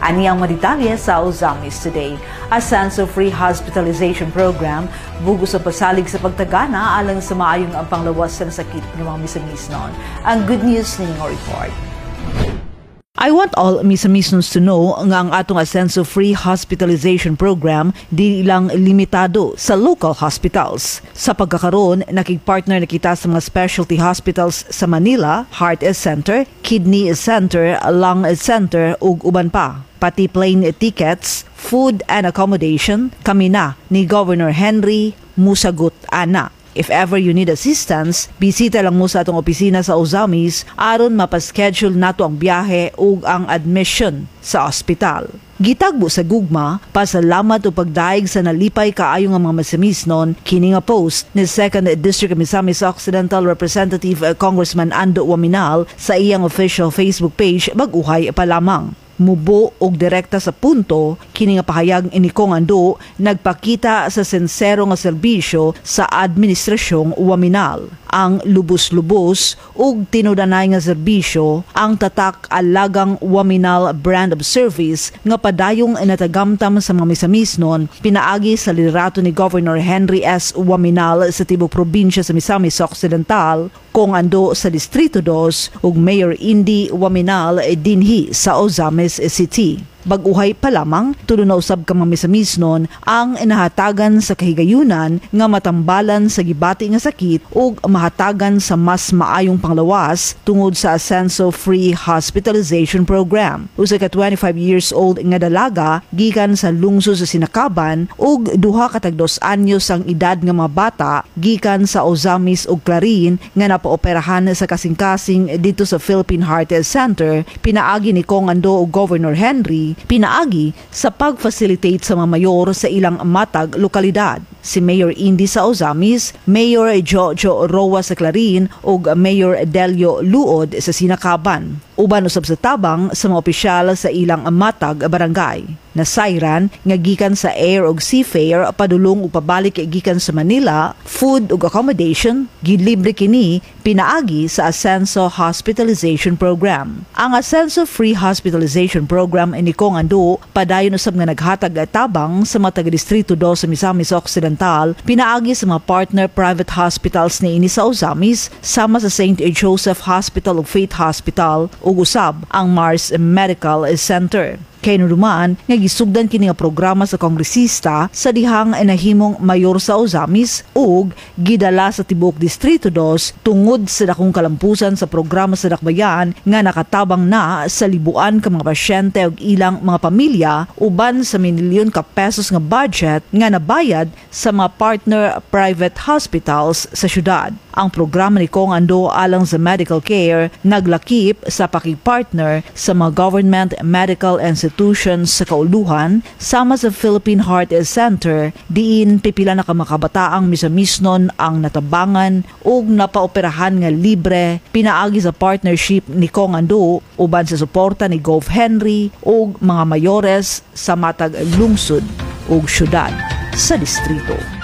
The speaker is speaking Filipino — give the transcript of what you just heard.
Ani ang maditalye sa Ozamis Today. A sense-free hospitalization program bugos sa pasalig sa pagtagana alang sa maayong ang panglawas sa sakit ng mga misamisnon. Ang good news ninyong report. I want all misamisnos to know nga ang atong sense-free hospitalization program di lang limitado sa local hospitals. Sa pagkakaroon, nakikpartner na kita sa mga specialty hospitals sa Manila, Heart Center, Kidney Center, Lung Center ug uban pa. Pati plane tickets, food and accommodation, kami na ni Governor Henry musagot ana. If ever you need assistance, bisita lang mo sa atong opisina sa Ozamis aron mapaschedule nato ang biyahe ug ang admission sa ospital. Gitagbo sa gugma, pasalamat o pagdaig sa nalipay kaayo nga mga misamisnon kini nga post ni 2nd District Misamis Occidental Representative Congressman Ando Waminal sa iyang official Facebook page bag-uhay pa lamang. Mubo og direkta sa punto kini nga pahayag ini kong Ando nagpakita sa sinsero nga serbisyo sa administrasyong Waminal. Ang lubos-lubos ug tinudanay nga serbisyo ang tatak alagang Waminal brand of service nga padayong natagamtam sa mga misamisnon pinaagi sa liderato ni Governor Henry S. Waminal sa tibok probinsya sa Misamis Occidental, kong Ando sa Distrito 2 ug Mayor Indy Waminal dinhi sa Ozamis City. Bag-uhay pa lamang, tulo na usab ka mga misamisnon ang inahatagan sa kahigayunan nga matambalan sa gibati nga sakit ug mahatagan sa mas maayong panglawas tungod sa sense-free hospitalization program. Usa ka 25 years old nga dalaga gikan sa lungsod sa Sinakaban ug duha ka tag 2 anyos ang edad nga mga bata gikan sa Ozamis ug Clarin nga napaoperahan sa kasing-kasing dito sa Philippine Heart Center, pinaagi ni Kong Ando ug Governor Henry pinaagi sa pag-facilitate sa mga mayor sa ilang matag lokalidad. Si Mayor Indy sa Ozamis, Mayor Jojo Roa sa Clarin ug Mayor Delio Luod sa Sinakaban. Uban usab sa tabang sa mga opisyal sa ilang matag barangay. Nasayran nga gikan sa air ug seafare padulong ug pabalik gikan sa Manila, food ug accommodation gilibre kini pinaagi sa Asenso Hospitalization Program. Ang Asenso Free Hospitalization Program ini kong Ando padayon usab nga naghatag tabang sa mga taga-distrito 2 sa Misamis Occidental pinaagi sa mga partner private hospitals ni ini sa Ozamis sama sa St. Joseph Hospital ug Faith Hospital ug usab ang Mars Medical Center. Kay nuduman nga gisugdan kini nga programa sa kongresista sa dihang nahimong mayor sa Ozamis ug gidala sa tibuok Distrito 2 tungod sa dakong kalampusan sa programa sa dakbayan nga nakatabang na sa libuan ka mga pasyente ug ilang mga pamilya uban sa milyon ka pesos nga budget nga nabayad sa mga partner private hospitals sa syudad. Ang programa ni Kong Ando alang sa medical care naglakip sa pakigpartner sa mga government medical institutions sa kauluhan sama sa Philippine Heart Center diin pipila na kamakabataang misamisnon ang natabangan ug napaoperahan nga libre pinaagi sa partnership ni Kong Ando uban sa suporta ni Gov Henry ug mga mayores sa matag lungsod ug syudad sa distrito.